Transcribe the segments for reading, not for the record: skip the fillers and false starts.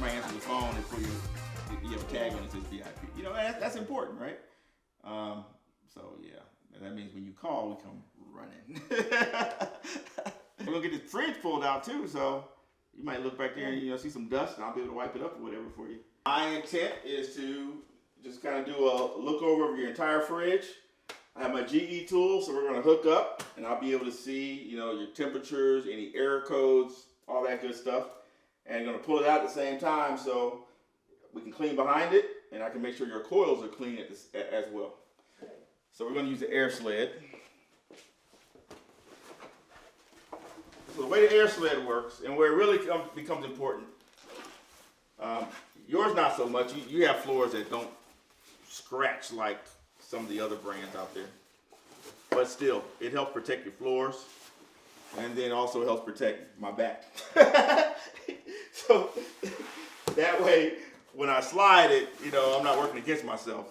somebody answers the phone and put you have a tag on it that says VIP. You know, that's important, right? So yeah, that means when you call, we come running. We're gonna get the fridge pulled out too, so you might look back there and see some dust, and I'll be able to wipe it up or whatever for you. My intent is to just kind of do a look over your entire fridge. I have my GE tool, so we're going to hook up, and I'll be able to see, your temperatures, any error codes, all that good stuff. And I'm going to pull it out at the same time so we can clean behind it, and I can make sure your coils are clean as well. So we're going to use the air sled. So the way the air sled works, and where it really becomes important, yours not so much. You have floors that don't scratch like some of the other brands out there. But still, it helps protect your floors, and then also helps protect my back. So that way, when I slide it, I'm not working against myself.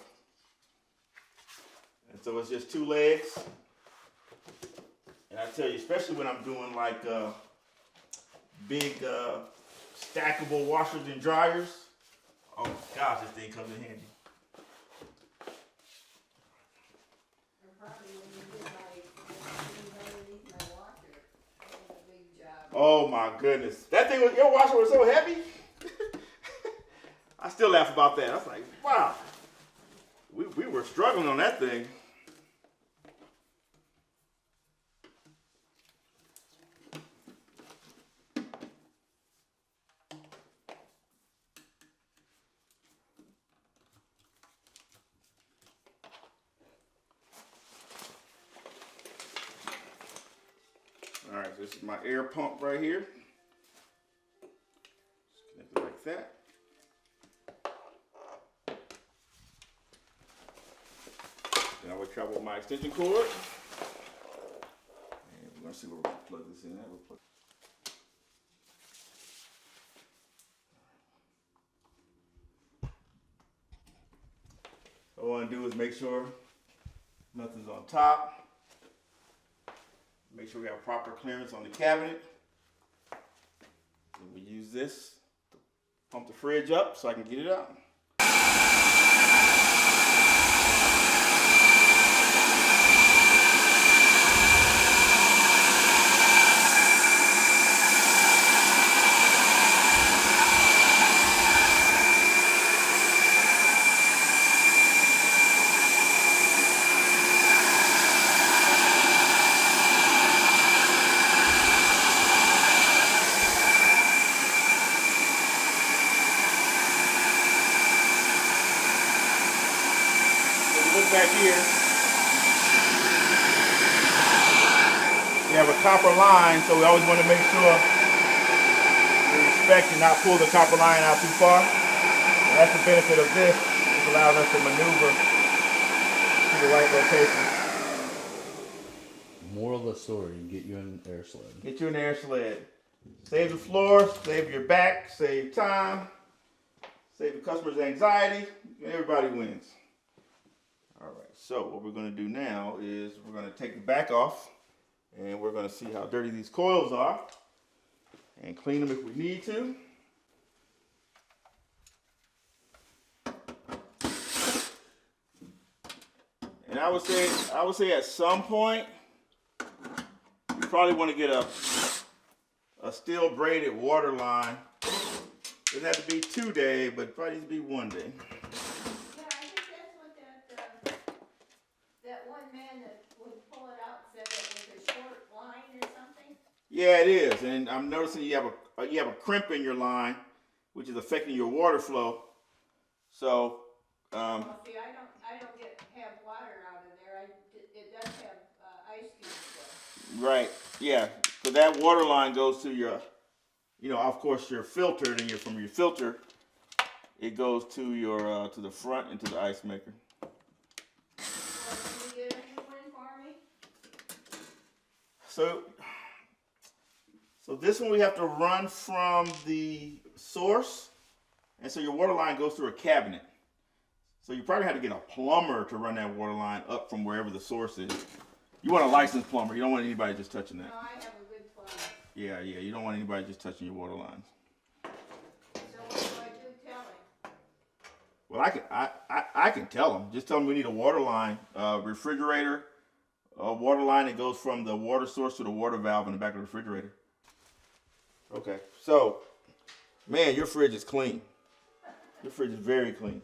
And so it's just 2 legs. And I tell you, especially when I'm doing like big stackable washers and dryers, oh my gosh, this thing comes in handy. Oh my goodness. That thing your washer was so heavy. I still laugh about that. I was like, wow. We were struggling on that thing. All right, this is my air pump right here. Just connect it like that. Then I will travel with my extension cord. And we're gonna see where we're gonna plug this in at. All I want to do is make sure nothing's on top. Make sure we have proper clearance on the cabinet. And we use this to pump the fridge up so I can get it out. Back here, we have a copper line, so we always want to make sure we inspect and not pull the copper line out too far. And that's the benefit of this. It allows us to maneuver to the right location. Moral of the story, get you an air sled. Get you an air sled. Save the floor, save your back, save time, save the customer's anxiety, and everybody wins. All right, so what we're going to do now is we're going to take the back off, and we're going to see how dirty these coils are and clean them if we need to. And I would say at some point you probably want to get a steel braided water line. Doesn't have to be 2 days, but probably needs to be 1 day. Yeah, it is, and I'm noticing you have a crimp in your line, which is affecting your water flow. So, see, I don't have water out of there. It does have ice cubes though. Right, yeah. So that water line goes to your, of course, your filter, and from your filter, it goes to your to the front and to the ice maker. Well, can you get a new one for me? So this one we have to run from the source, and so your water line goes through a cabinet. So you probably have to get a plumber to run that water line up from wherever the source is. You want a licensed plumber. You don't want anybody just touching that. No, I have a good plumber. Yeah, you don't want anybody just touching your water lines. So what do I Well, I can tell them. Just tell them we need a water line, refrigerator, a water line that goes from the water source to the water valve in the back of the refrigerator. Okay, so, man, your fridge is clean. Your fridge is very clean.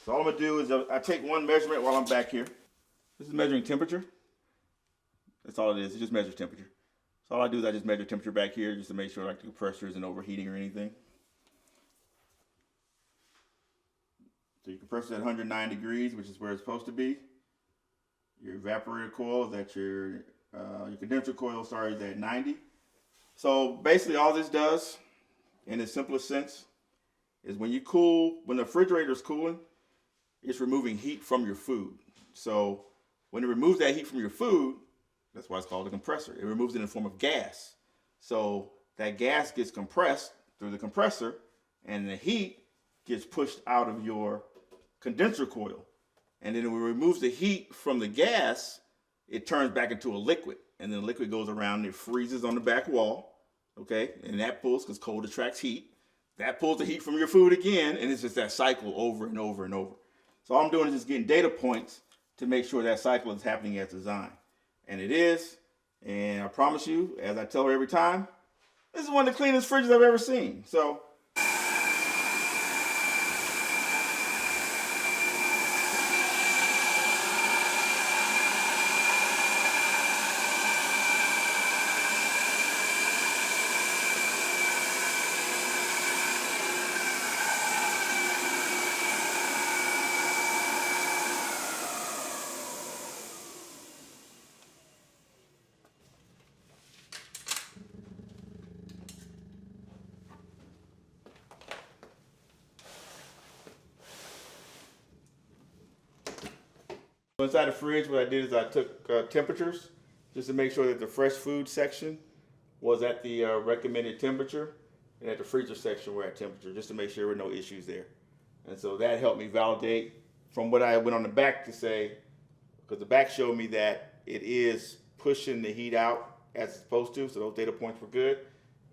So all I'm gonna do is I take one measurement while I'm back here. This is measuring temperature. That's all it is. It just measures temperature. So all I do is I just measure temperature back here just to make sure like the compressor isn't overheating or anything. So your compressor's at 109 degrees, which is where it's supposed to be. Your evaporator coil is at your condenser coil, is at 90. So basically all this does, in its simplest sense, is when the refrigerator is cooling, it's removing heat from your food. So when it removes that heat from your food, that's why it's called a compressor. It removes it in the form of gas. So that gas gets compressed through the compressor, and the heat gets pushed out of your condenser coil. And then when it removes the heat from the gas, it turns back into a liquid. And then the liquid goes around and it freezes on the back wall. Okay? And that pulls, because cold attracts heat. That pulls the heat from your food again, and it's just that cycle over and over and over. So all I'm doing is just getting data points to make sure that cycle is happening as designed. And it is. And I promise you, as I tell her every time, this is one of the cleanest fridges I've ever seen. So inside the fridge, what I did is I took temperatures just to make sure that the fresh food section was at the recommended temperature, and at the freezer section we're at temperature, just to make sure there were no issues there. And so that helped me validate from what I went on the back to say, because the back showed me that it is pushing the heat out as it's supposed to, so those data points were good.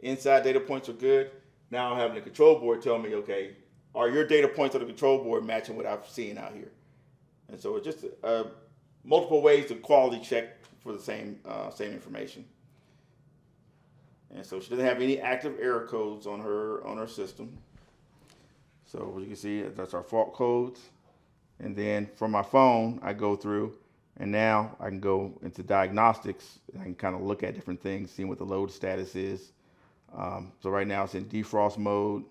Inside data points are good. Now I'm having the control board tell me, okay, are your data points on the control board matching what I'm seeing out here? And so it's just multiple ways to quality check for the same information. And so she doesn't have any active error codes on her system. So as you can see, that's our fault codes. And then from my phone, I go through, and now I can go into diagnostics. I can kind of look at different things, seeing what the load status is. So right now it's in defrost mode.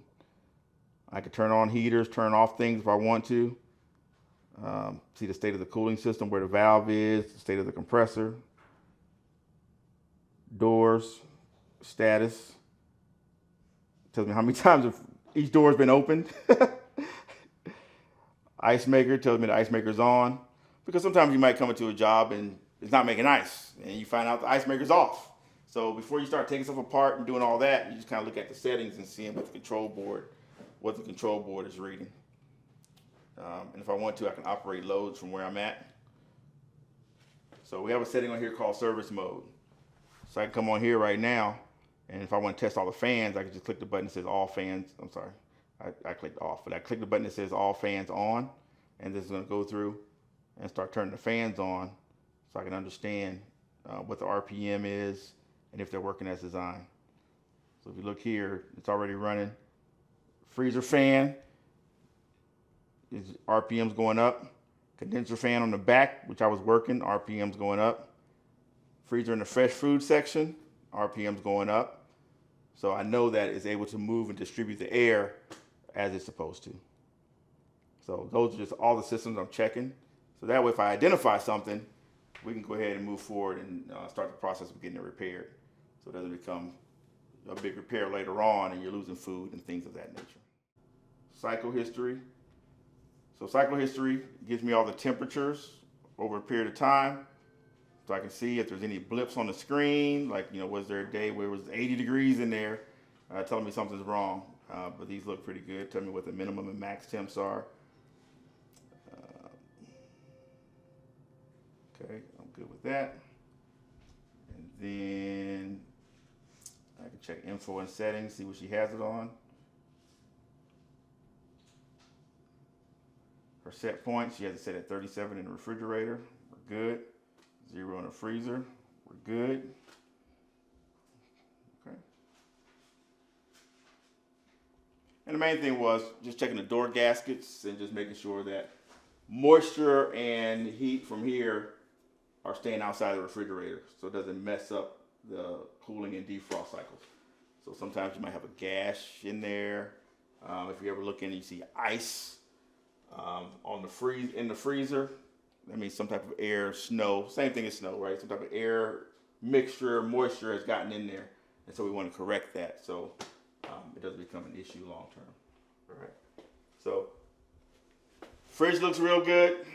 I can turn on heaters, turn off things if I want to. See the state of the cooling system, where the valve is, the state of the compressor, doors, status. Tells me how many times each door has been opened. Ice maker tells me the ice maker's on, because sometimes you might come into a job and it's not making ice, and you find out the ice maker's off. So before you start taking stuff apart and doing all that, you just kind of look at the settings and seeing what the control board is reading. And if I want to, I can operate loads from where I'm at. So we have a setting on here called service mode. So I can come on here right now, and if I want to test all the fans, I can just click the button that says all fans. I'm sorry, I clicked off, but I click the button that says all fans on, and this is going to go through and start turning the fans on, so I can understand what the RPM is and if they're working as designed. So if you look here, it's already running. Freezer fan, RPM's going up. Condenser fan on the back, which I was working, RPM's going up. Freezer in the fresh food section, RPM's going up. So I know that it's able to move and distribute the air as it's supposed to. So those are just all the systems I'm checking. So that way, if I identify something, we can go ahead and move forward and start the process of getting it repaired. So it doesn't become a big repair later on and you're losing food and things of that nature. Cycle history. So cycle history gives me all the temperatures over a period of time. So I can see if there's any blips on the screen, like, was there a day where it was 80 degrees in there, telling me something's wrong. But these look pretty good. Tell me what the minimum and max temps are. Okay, I'm good with that. And then I can check info and settings, see what she has it on. Our set point, she has it set at 37 in the refrigerator. We're good. 0 in the freezer. We're good. Okay. And the main thing was just checking the door gaskets and just making sure that moisture and heat from here are staying outside the refrigerator so it doesn't mess up the cooling and defrost cycles. So sometimes you might have a gash in there. If you ever look in and you see ice on the in the freezer, that means some type of air, snow, same thing as snow, right? Some type of air mixture, moisture has gotten in there. And so we want to correct that so it doesn't become an issue long term. All right. So fridge looks real good.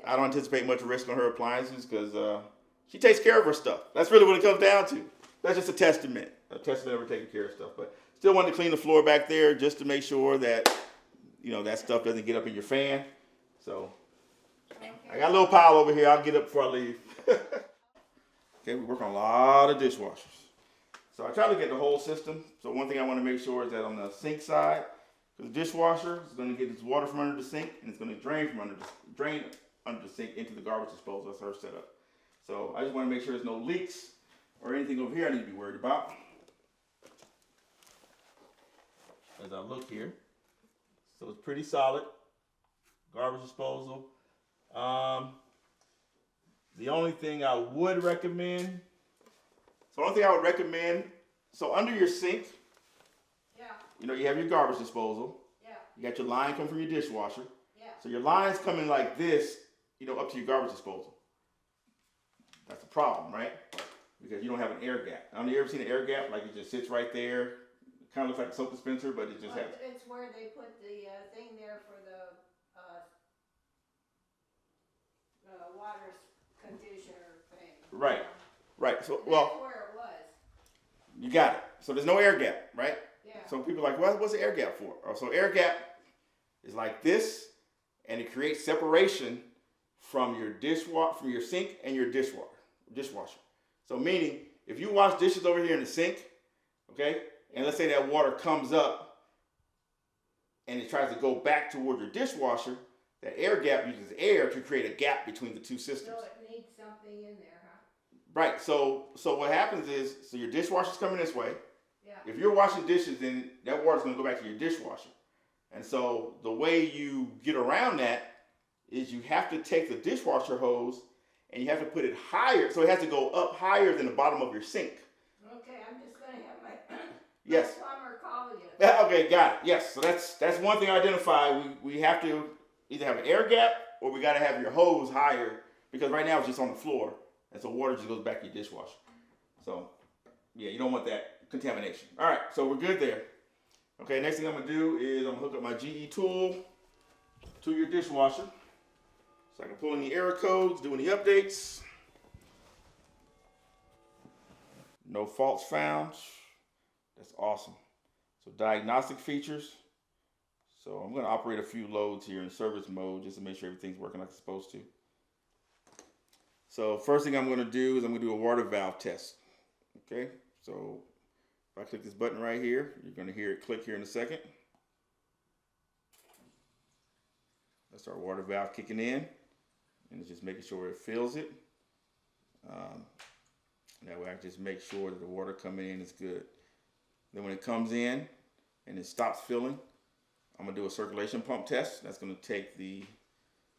I don't anticipate much risk on her appliances because she takes care of her stuff. That's really what it comes down to. That's just a testament of her taking care of stuff. But still wanted to clean the floor back there just to make sure that, you know, that stuff doesn't get up in your fan. So I got a little pile over here. I'll get up before I leave. Okay, we work on a lot of dishwashers. So I try to get the whole system. So one thing I want to make sure is that on the sink side, because the dishwasher is going to get this water from under the sink and it's going to drain under the sink into the garbage disposal. That's her setup. So I just want to make sure there's no leaks or anything over here I need to be worried about. As I look here, so it's pretty solid. Garbage disposal. The only thing I would recommend, so under your sink, Yeah, you know, you have your garbage disposal. yeah, You got your line coming from your dishwasher. yeah. So your line's coming like this, you know, up to your garbage disposal. That's a problem, right? Because you don't have an air gap. I don't know, you ever seen an air gap? Like it just sits right there. Kind of looks like a soap dispenser, but it just has. It's where they put the thing there for the water conditioner thing. Right. Right. So, That's well, where it was. you got it. So there's no air gap, right? Yeah. So people are like, well, what's the air gap for? So air gap is like this, and it creates separation from your sink and your dishwasher. So meaning, if you wash dishes over here in the sink, okay, and let's say that water comes up and it tries to go back toward your dishwasher, that air gap uses air to create a gap between the two systems. So it needs something in there, huh? Right. So what happens is, so your dishwasher's coming this way. Yeah. If you're washing dishes, then that water's going to go back to your dishwasher. And so the way you get around that is you have to take the dishwasher hose and you have to put it higher. So it has to go up higher than the bottom of your sink. Okay, I'm just going to have my Yes. plumber call you. Okay, got it. Yes. So that's one thing I identify. We have to either have an air gap or we got to have your hose higher because right now it's just on the floor. And so water just goes back to your dishwasher. So, yeah, you don't want that contamination. All right, so we're good there. Okay, next thing I'm going to do is I'm going to hook up my GE tool to your dishwasher. So I can pull in the error codes, do any updates. No faults found. That's awesome. So diagnostic features. So I'm going to operate a few loads here in service mode just to make sure everything's working like it's supposed to. So first thing I'm going to do is I'm going to do a water valve test. Okay, so if I click this button right here, you're going to hear it click here in a second. That's our water valve kicking in, and it's just making sure it fills it. That way I just make sure that the water coming in is good. Then when it comes in and it stops filling, I'm going to do a circulation pump test. That's going to take the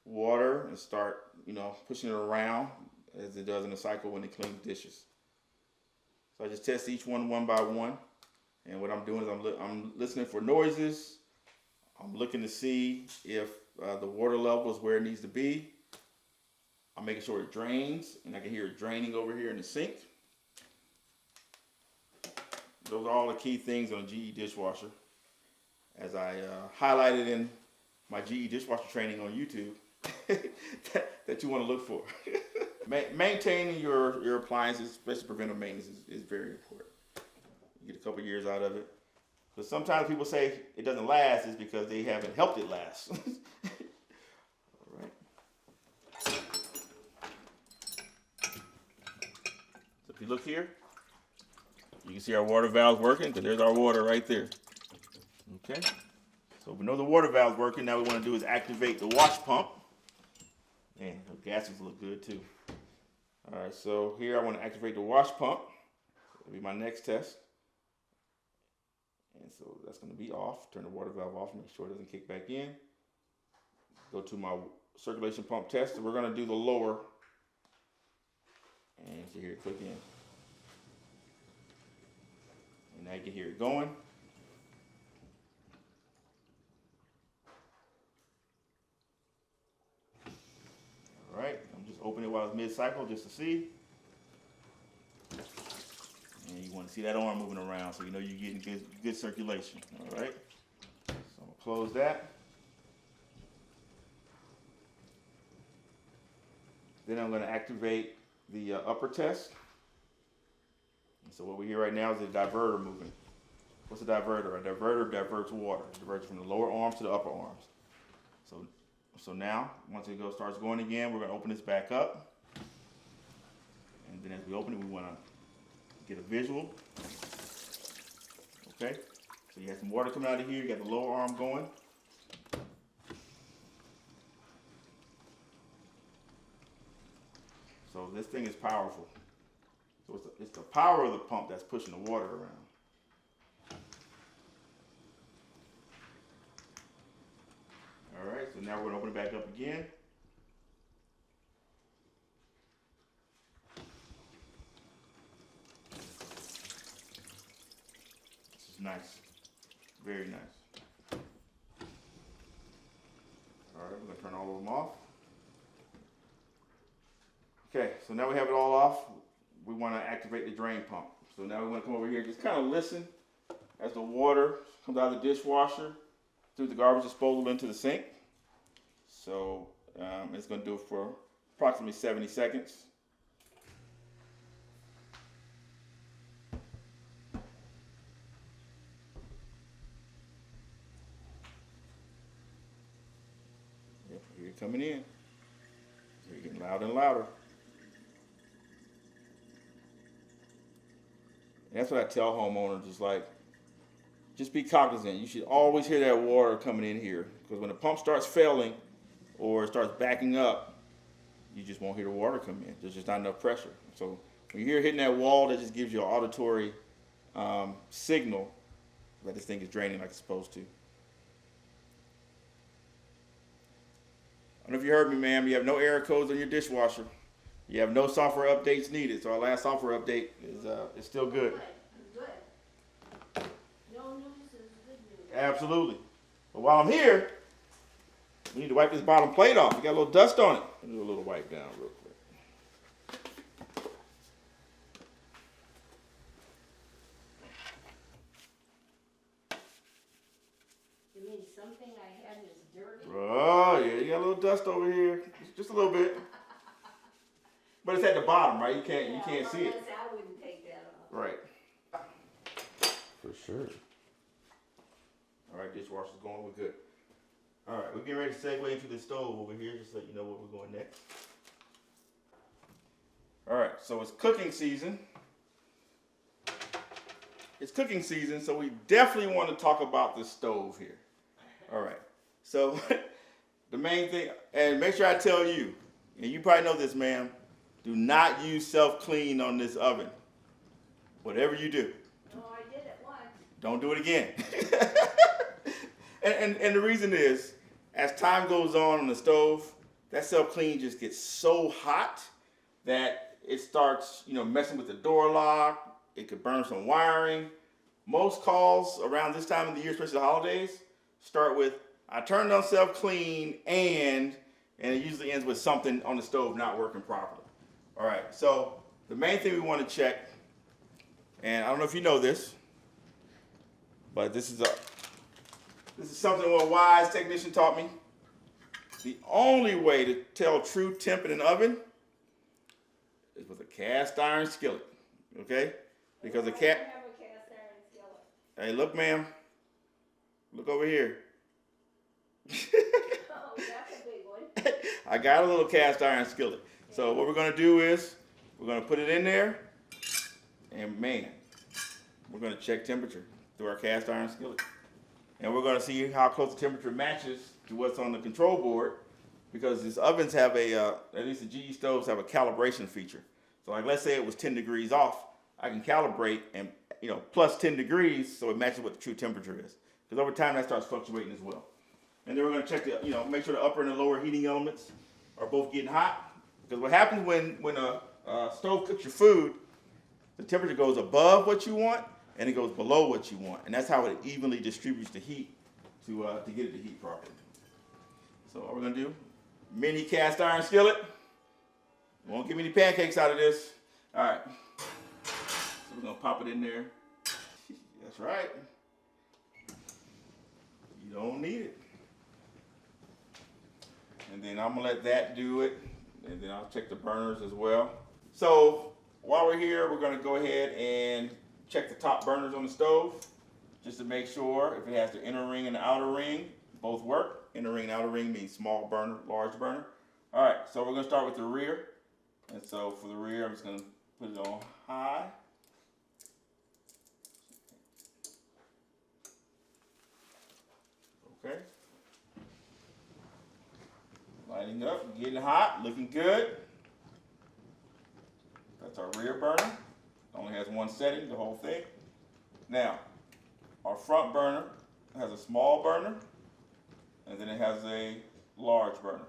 water and start, pushing it around as it does in a cycle when it cleans dishes. So I just test each one by one. And what I'm doing is I'm listening for noises. I'm looking to see if the water level is where it needs to be. I'm making sure it drains, and I can hear it draining over here in the sink. Those are all the key things on a GE dishwasher. As I highlighted in my GE dishwasher training on YouTube, that you want to look for. Maintaining your appliances, especially preventive maintenance, is very important. You get a couple years out of it. But sometimes people say it doesn't last is because they haven't helped it last. All right. So if you look here, you can see our water valves working because there's our water right there. Okay. So we know the water valve's working. Now we want to do is activate the wash pump. Man, the gaskets look good too. All right, so here I want to activate the wash pump. That'll be my next test. And so that's going to be off. Turn the water valve off, make sure it doesn't kick back in. Go to my circulation pump test, and we're going to do the lower. And so here, click in. And now you can hear it going. All right, I'm just opening it while it's mid-cycle just to see. And you want to see that arm moving around so you know you're getting good circulation. All right, so I'm going to close that. Then I'm going to activate the upper test. And so what we hear right now is the diverter moving. What's a diverter? A diverter diverts water. It diverts from the lower arms to the upper arms. So now, once it starts going again, we're going to open this back up. And then as we open it, we want to get a visual. Okay? So you have some water coming out of here. You got the lower arm going. So this thing is powerful. So it's the power of the pump that's pushing the water around. All right, so now we're going to open it back up again. This is nice. Very nice. All right, we're going to turn all of them off. Okay, so now we have it all off. We want to activate the drain pump. So now we want to come over here and just kind of listen as the water comes out of the dishwasher through the garbage disposal into the sink. So it's going to do it for approximately 70 seconds. Yep, here you're coming in. You're getting louder and louder. And that's what I tell homeowners, is like, just be cognizant. You should always hear that water coming in here, because when the pump starts failing or it starts backing up, you just won't hear the water come in. There's just not enough pressure. So when you hear it hitting that wall, that just gives you an auditory signal that this thing is draining like it's supposed to. I don't know if you heard me, ma'am. You have no error codes on your dishwasher. You have no software updates needed. So our last software update is still good. Good. No news is good news. Absolutely. But while I'm here, we need to wipe this bottom plate off. You got a little dust on it. Let me do a little wipe down real quick. You mean something I had is dirty? Oh, yeah, you got a little dust over here. Just a little bit. But it's at the bottom, right? You can't see it. I wouldn't take that off. Right. For sure. All right, dishwasher's going. We're good. All right, we're getting ready to segue into the stove over here, just so you know where we're going next. All right, so it's cooking season. It's cooking season, so we definitely want to talk about the stove here. All right, so the main thing, and make sure I tell you, and you probably know this, ma'am, do not use self-clean on this oven. Whatever you do. No, I did it once. Don't do it again. and the reason is, as time goes on the stove, that self-clean just gets so hot that it starts, messing with the door lock. It could burn some wiring. Most calls around this time of the year, especially the holidays, start with, I turned on self-clean and it usually ends with something on the stove not working properly. All right, so the main thing we want to check, and I don't know if you know this, but this is something a wise technician taught me. The only way to tell true temp in an oven is with a cast iron skillet, okay? Because I the have a cast iron skillet. Hey, look, ma'am. Look over here. Oh, that's a big one. I got a little cast iron skillet. So what we're going to do is we're going to put it in there, and man, we're going to check temperature through our cast iron skillet. And we're going to see how close the temperature matches to what's on the control board, because these ovens have at least the GE stoves have a calibration feature. So like, let's say it was 10 degrees off, I can calibrate and, plus 10 degrees so it matches what the true temperature is. Because over time that starts fluctuating as well. And then we're going to check make sure the upper and the lower heating elements are both getting hot. Because what happens when a stove cooks your food, the temperature goes above what you want and it goes below what you want. And that's how it evenly distributes the heat to get it to heat properly. So what we're going to do, mini cast iron skillet. Won't give me any pancakes out of this. All right. So we're going to pop it in there. That's right. You don't need it. And then I'm going to let that do it. And then I'll check the burners as well. So while we're here, we're going to go ahead and check the top burners on the stove just to make sure if it has the inner ring and the outer ring, both work. Inner ring and outer ring means small burner, large burner. All right, so we're going to start with the rear. And so for the rear, I'm just going to put it on high. Okay. Lighting up, getting hot, looking good. That's our rear burner. Only has one setting, the whole thing. Now, our front burner has a small burner, and then it has a large burner.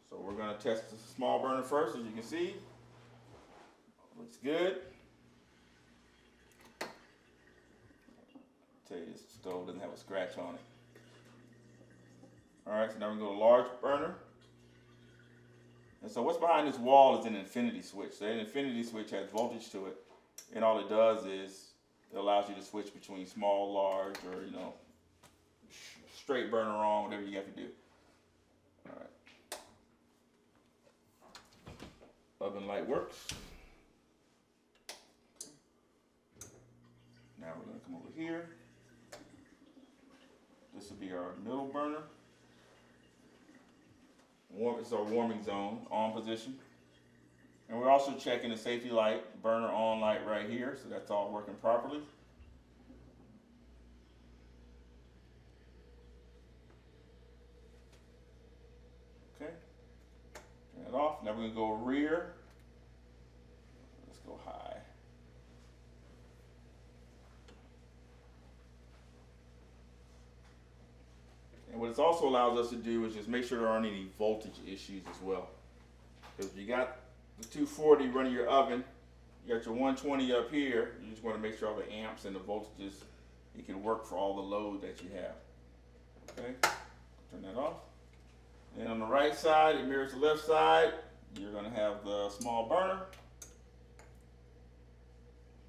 So we're going to test the small burner first, as you can see. Looks good. I'll tell you, this stove doesn't have a scratch on it. All right, so now we're going to go to large burner. And so what's behind this wall is an infinity switch. So an infinity switch has voltage to it, and all it does is it allows you to switch between small, large, or straight burner on, whatever you have to do. All right. Oven light works. Now we're going to come over here. This will be our middle burner. It's our warming zone, on position. And we're also checking the safety light, burner on light right here, so that's all working properly. Okay, turn it off. Now we're going to go rear. Let's go high. And what it also allows us to do is just make sure there aren't any voltage issues as well. Because if you got the 240 running your oven, you got your 120 up here, you just want to make sure all the amps and the voltages, it can work for all the load that you have. Okay, turn that off. And on the right side, it mirrors the left side. You're going to have the small burner.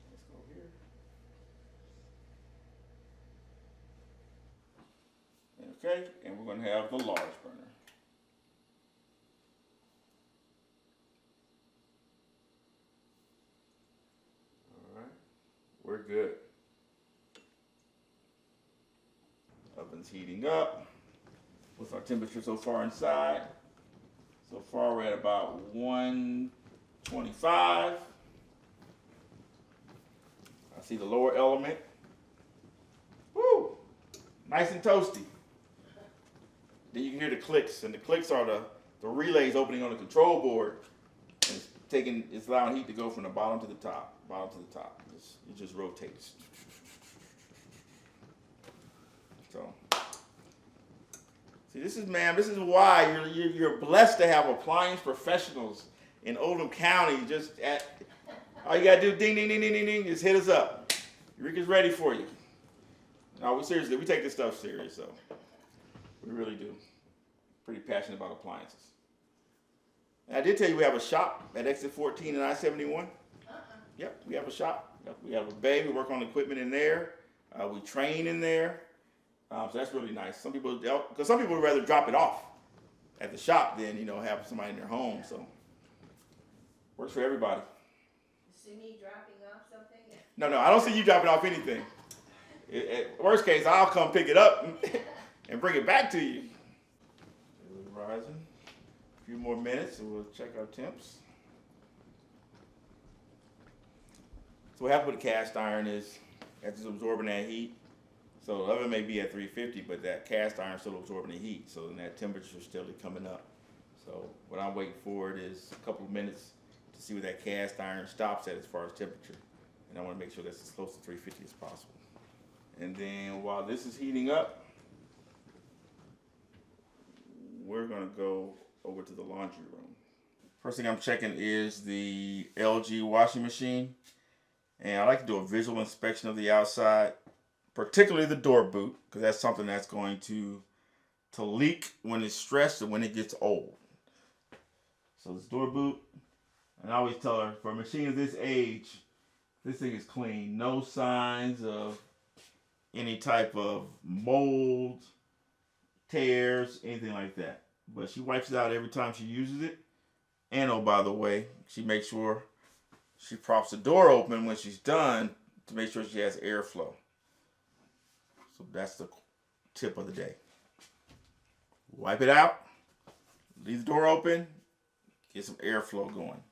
Let's go here. Okay, and we're going to have the large burner. All right, we're good. Oven's heating up. What's our temperature so far inside? So far we're at about 125. I see the lower element. Woo! Nice and toasty. Then you can hear the clicks, and the clicks are the relays opening on the control board, and it's allowing heat to go from the bottom to the top, It just rotates. So, see, this is why you're blessed to have Appliance Professionals in Oldham County. All you gotta do, ding, ding, ding, ding, ding, ding, just hit us up. Eureka's ready for you. No, we take this stuff serious, so. We really do. Pretty passionate about appliances. And I did tell you we have a shop at exit 14 and I-71. Yep, we have a shop. We have a bay. We work on equipment in there. We train in there. So that's really nice. Some people would rather drop it off at the shop than have somebody in their home. So works for everybody. See me dropping off something? No, I don't see you dropping off anything. At worst case, I'll come pick it up and bring it back to you. Rising. A few more minutes and we'll check our temps. So what happens with the cast iron is it's absorbing that heat. So the oven may be at 350, but that cast iron is still absorbing the heat, so then that temperature is still coming up. So what I'm waiting for it is a couple of minutes to see where that cast iron stops at as far as temperature. And I want to make sure that's as close to 350 as possible. And then while this is heating up, we're gonna go over to the laundry room. First thing I'm checking is the LG washing machine. And I like to do a visual inspection of the outside, particularly the door boot, because that's something that's going to leak when it's stressed and when it gets old. So this door boot, and I always tell her, for a machine of this age, this thing is clean. No signs of any type of mold, tears, anything like that. But she wipes it out every time she uses it. And oh, by the way, she makes sure she props the door open when she's done to make sure she has airflow. So that's the tip of the day. Wipe it out, leave the door open, get some airflow going.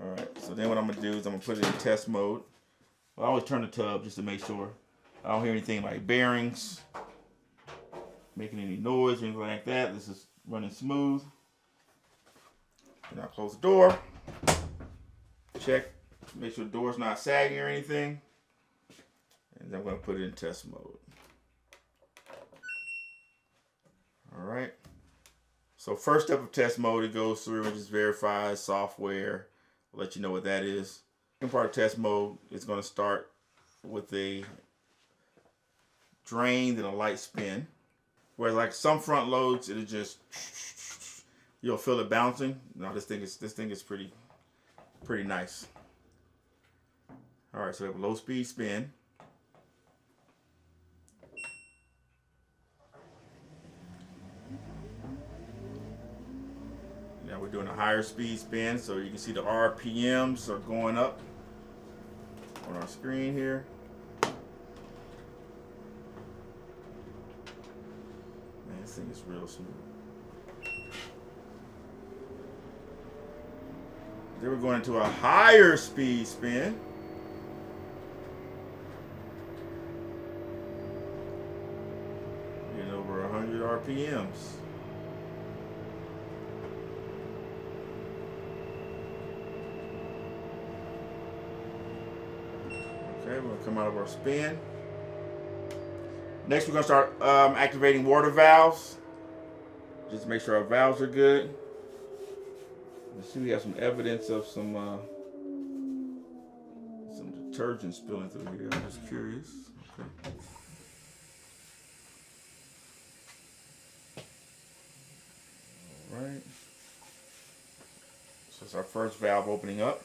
All right, so then what I'm gonna do is I'm gonna put it in test mode. I always turn the tub just to make sure I don't hear anything like bearings making any noise or anything like that. This is running smooth. And I'll close the door. Check, make sure the door's not sagging or anything. And then I'm gonna put it in test mode. All right. So first step of test mode, it goes through and just verifies software. I'll let you know what that is. Second part of test mode is going to start with a drain and a light spin. Whereas like some front loads, it'll just, you'll feel it bouncing. No, this thing is pretty nice. All right, so we have a low speed spin. Now we're doing a higher speed spin, so you can see the RPMs are going up on our screen here. Man, this thing is real smooth. Then we're going into a higher speed spin. Getting over 100 RPMs. Okay, we're going to come out of our spin. Next, we're going to start activating water valves. Just to make sure our valves are good. Let's see, we have some evidence of some detergent spilling through here. I'm just curious. Okay. All right. So it's our first valve opening up.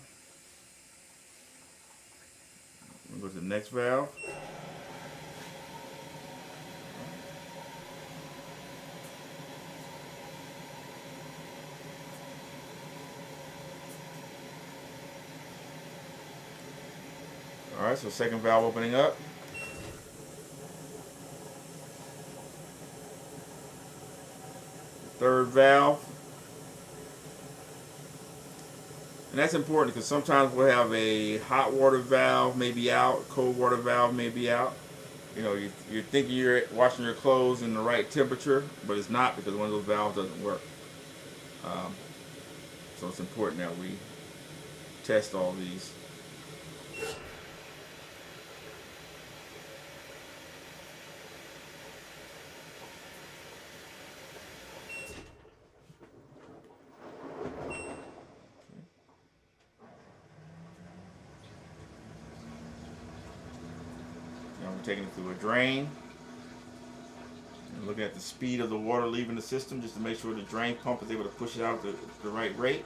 We'll go to the next valve. All right, so second valve opening up. Third valve. And that's important because sometimes we'll have a hot water valve maybe out, cold water valve maybe out. You know, you're thinking you're washing your clothes in the right temperature, but it's not because one of those valves doesn't work. So it's important that we test all these. Taking it through a drain and looking at the speed of the water leaving the system just to make sure the drain pump is able to push it out at the right rate.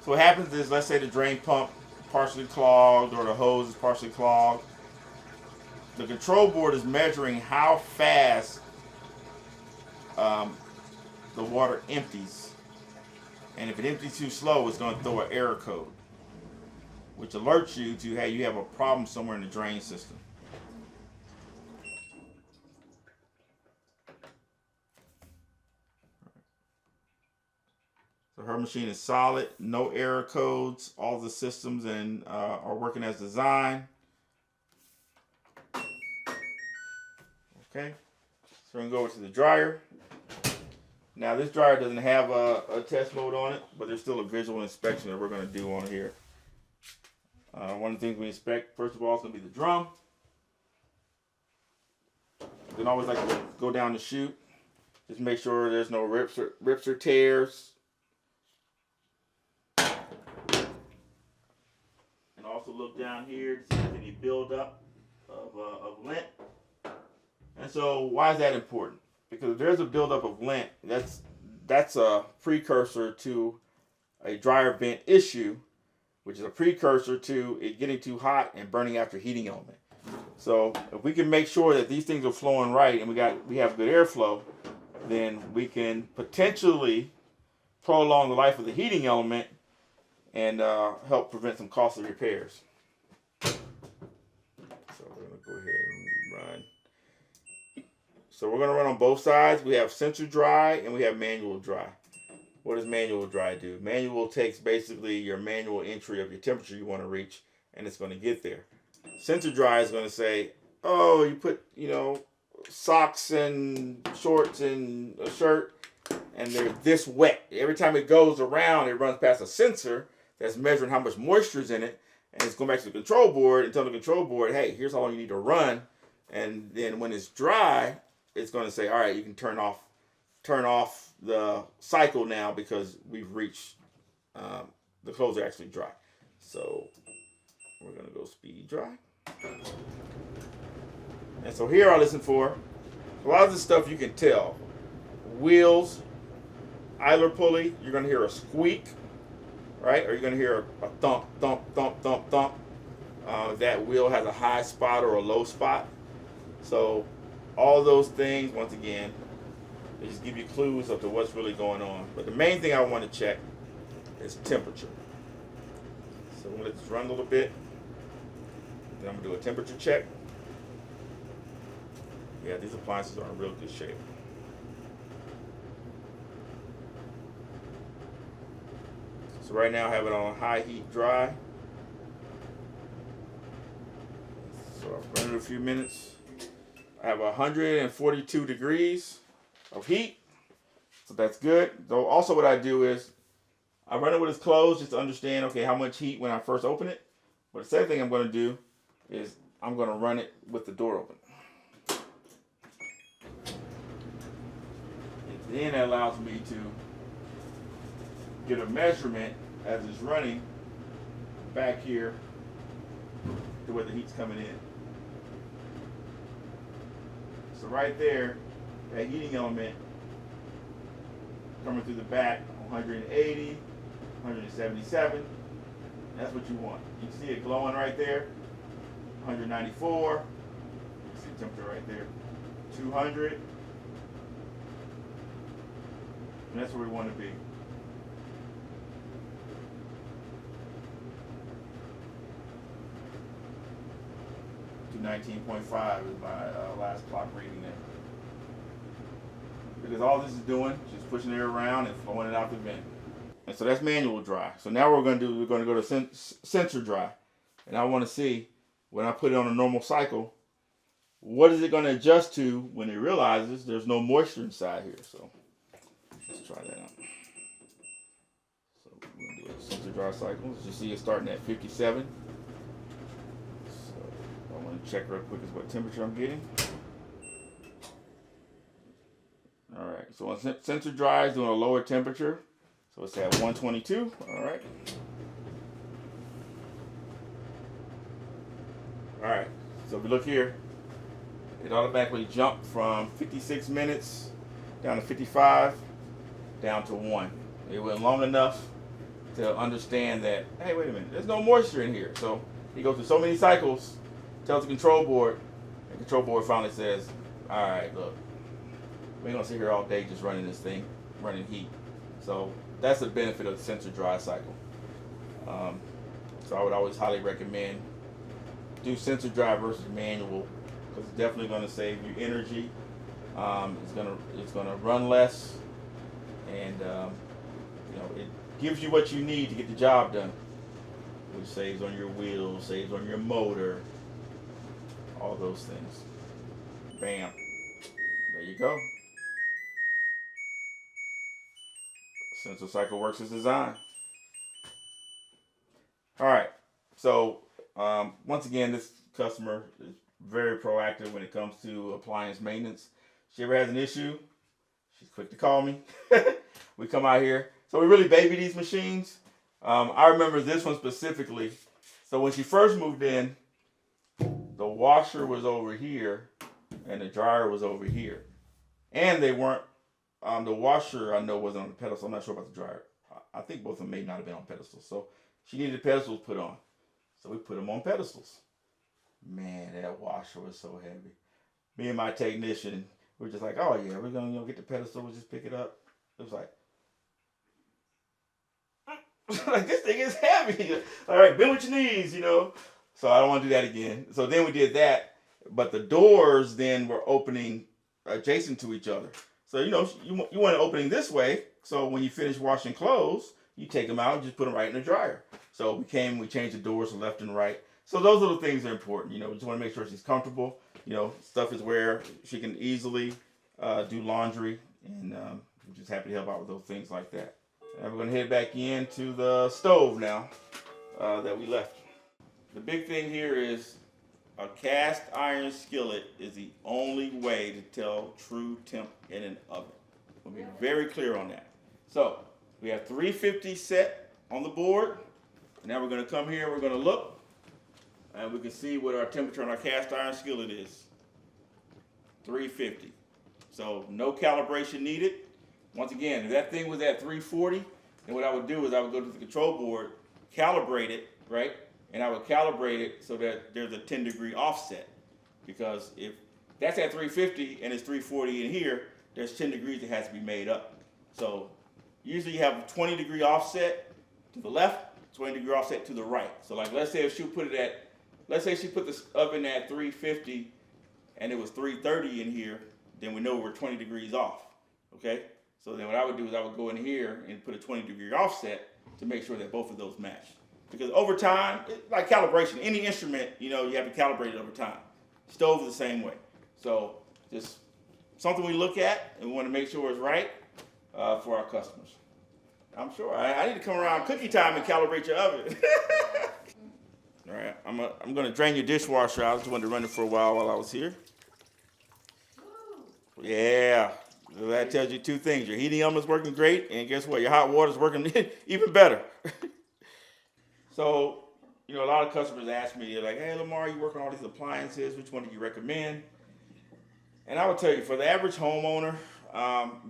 So what happens is, let's say the drain pump partially clogged or the hose is partially clogged. The control board is measuring how fast the water empties, and if it empties too slow, it's going to throw an error code which alerts you to, hey, you have a problem somewhere in the drain system. So her machine is solid, no error codes, all the systems are working as designed. Okay, so we're gonna go over to the dryer. Now this dryer doesn't have a test mode on it, but there's still a visual inspection that we're gonna do on here. One of the things we inspect, first of all, is gonna be the drum. Then always like to go down the chute. Just make sure there's no rips or tears. And also look down here to see if there's any buildup of lint. And so why is that important? Because if there's a buildup of lint, that's a precursor to a dryer vent issue, which is a precursor to it getting too hot and burning out your heating element. So if we can make sure that these things are flowing right and we have good airflow, then we can potentially prolong the life of the heating element and help prevent some costly repairs. So we're going to go ahead and run. So we're going to run on both sides. We have sensor dry and we have manual dry. What does manual dry do? Manual takes basically your manual entry of your temperature you want to reach, and it's going to get there. Sensor dry is going to say, oh, you put, socks and shorts and a shirt, and they're this wet. Every time it goes around, it runs past a sensor that's measuring how much moisture is in it, and it's going back to the control board and telling the control board, hey, here's how long you need to run. And then when it's dry, it's going to say, all right, you can turn off the cycle now because we've reached the clothes are actually dry. So we're going to go speed dry. And so here I listen for a lot of the stuff you can tell. Wheels, idler pulley, you're going to hear a squeak, right? Or you're going to hear a thump, thump, thump, thump, thump. That wheel has a high spot or a low spot. So all those things, once again, they just give you clues as to what's really going on. But the main thing I want to check is temperature. So I'm going to let this run a little bit. Then I'm going to do a temperature check. Yeah, these appliances are in real good shape. So right now I have it on high heat dry. So I've run it a few minutes. I have 142 degrees of heat. So that's good. So also what I do is I run it with it's closed just to understand, okay, how much heat when I first open it. But the second thing I'm going to do is I'm going to run it with the door open. And then that allows me to get a measurement as it's running back here to where the heat's coming in. So right there, that heating element coming through the back, 180, 177. That's what you want. You can see it glowing right there. 194. You can see the temperature right there. 200. And that's where we want to be. To 19.5 is my last clock reading there. Because all this is doing is just pushing air around and flowing it out the vent. And so that's manual dry. So now we're going to go to sensor dry. And I want to see when I put it on a normal cycle, what is it going to adjust to when it realizes there's no moisture inside here. So let's try that out. So we're going to do a sensor dry cycle. As you see, it's starting at 57. So I want to check real quick is what temperature I'm getting. All right, so when sensor dry is doing a lower temperature, so it's at 122. All right. All right, so if we look here, it automatically jumped from 56 minutes down to 55, down to 1. It went long enough to understand that, hey, wait a minute, there's no moisture in here. So he goes through so many cycles, tells the control board, and the control board finally says, all right, look, we ain't gonna sit here all day just running this thing, running heat. So that's the benefit of the sensor dry cycle. So I would always highly recommend do sensor dry versus manual because it's definitely going to save you energy. It's gonna run less, and it gives you what you need to get the job done, which saves on your wheels, saves on your motor, all those things. Bam. There you go. Sensor cycle works as designed. All right. So once again, this customer is very proactive when it comes to appliance maintenance. She ever has an issue, she's quick to call me. We come out here. So we really baby these machines. I remember this one specifically. So when she first moved in, the washer was over here and the dryer was over here. And they weren't, the washer I know wasn't on the pedestal. I'm not sure about the dryer. I think both of them may not have been on pedestals. So she needed pedestals put on. So we put them on pedestals. Man, that washer was so heavy. Me and my technician, we were just like, oh yeah, we're going to get the pedestal. We'll just pick it up. It was like, like, this thing is heavy. All right, bend with your knees, So I don't want to do that again. So then we did that. But the doors then were opening adjacent to each other. So, you want an opening this way. So when you finish washing clothes, you take them out and just put them right in the dryer. So we changed the doors to left and right. So those little things are important. We just want to make sure she's comfortable. Stuff is where she can easily do laundry. And we're just happy to help out with those things like that. And we're going to head back into the stove now that we left. The big thing here is a cast iron skillet is the only way to tell true temp in an oven. We'll be very clear on that. So we have 350 set on the board. And now we're going to come here, we're going to look, and we can see what our temperature on our cast iron skillet is. 350. So no calibration needed. Once again, if that thing was at 340, then what I would do is I would go to the control board, calibrate it, right? And I would calibrate it so that there's a 10-degree offset. Because if that's at 350 and it's 340 in here, there's 10 degrees that has to be made up. So usually you have a 20-degree offset to the left, 20-degree offset to the right. So like let's say if she put this oven at 350 and it was 330 in here, then we know we're 20 degrees off, okay? So then what I would do is I would go in here and put a 20-degree offset to make sure that both of those match. Because over time, like calibration, any instrument, you have to calibrate it over time. Stove is the same way. So just something we look at and we want to make sure it's right for our customers. I'm sure. I need to come around cookie time and calibrate your oven. All right, I'm going to drain your dishwasher out. I just wanted to run it for a while I was here. Yeah. So that tells you two things. Your heating element is working great, and guess what? Your hot water is working even better. So, a lot of customers ask me, they're like, hey, Lamar, you work on all these appliances. Which one do you recommend? And I would tell you, for the average homeowner,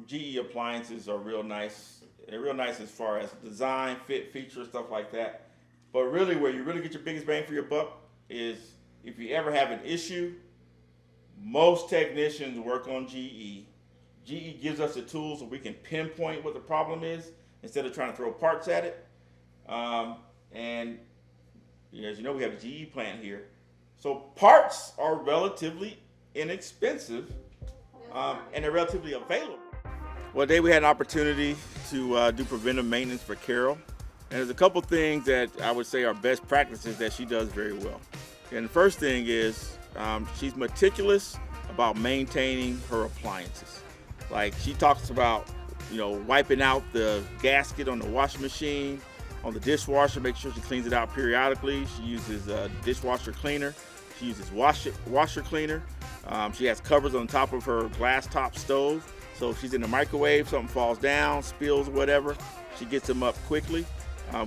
GE appliances are real nice. They're real nice as far as design, fit, features, stuff like that. But really, where you really get your biggest bang for your buck is if you ever have an issue, most technicians work on GE. GE gives us the tools so we can pinpoint what the problem is instead of trying to throw parts at it. And as you know, we have a GE plant here. So parts are relatively inexpensive and they're relatively available. Well, today we had an opportunity to do preventive maintenance for Carol. And there's a couple things that I would say are best practices that she does very well. And the first thing is she's meticulous about maintaining her appliances. Like she talks about, wiping out the gasket on the washing machine, on the dishwasher, make sure she cleans it out periodically. She uses a dishwasher cleaner. She uses washer cleaner. She has covers on top of her glass top stove. So if she's in the microwave, something falls down, spills, whatever, she gets them up quickly,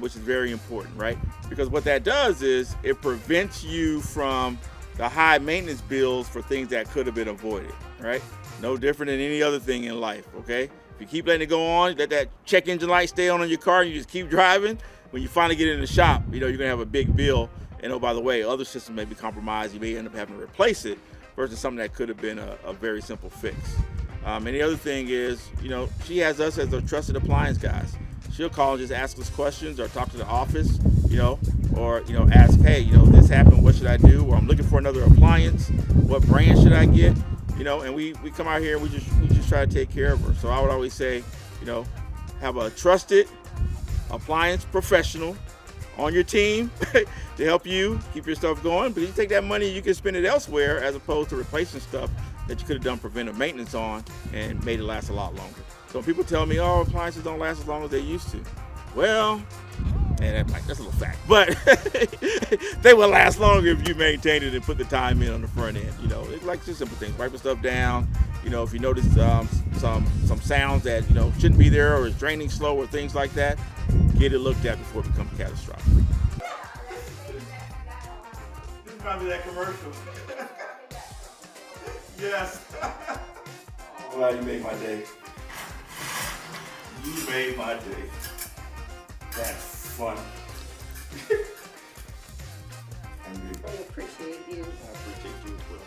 which is very important, right? Because what that does is it prevents you from the high maintenance bills for things that could have been avoided, right? No different than any other thing in life, okay? If you keep letting it go on, let that check engine light stay on your car and you just keep driving, when you finally get in the shop, you're gonna have a big bill. And oh, by the way, other systems may be compromised. You may end up having to replace it versus something that could have been a very simple fix. And the other thing is, she has us as a trusted appliance guys. She'll call and just ask us questions or talk to the office, or ask, hey, this happened, what should I do? Or I'm looking for another appliance, what brand should I get? And we come out here and we just try to take care of her. So I would always say, have a trusted appliance professional on your team to help you keep your stuff going. But you take that money, you can spend it elsewhere as opposed to replacing stuff that you could have done preventive maintenance on and made it last a lot longer. So when people tell me, oh, appliances don't last as long as they used to, well, and that's a little fact, but they will last longer if you maintain it and put the time in on the front end. You know, it's like just simple things, wiping stuff down. You know, if you notice some sounds that shouldn't be there or is draining slow or things like that, get it looked at before it becomes catastrophic. This is probably that commercial. Yes. I'm glad you made my day. You made my day. That's fun. I appreciate you. I appreciate you as well.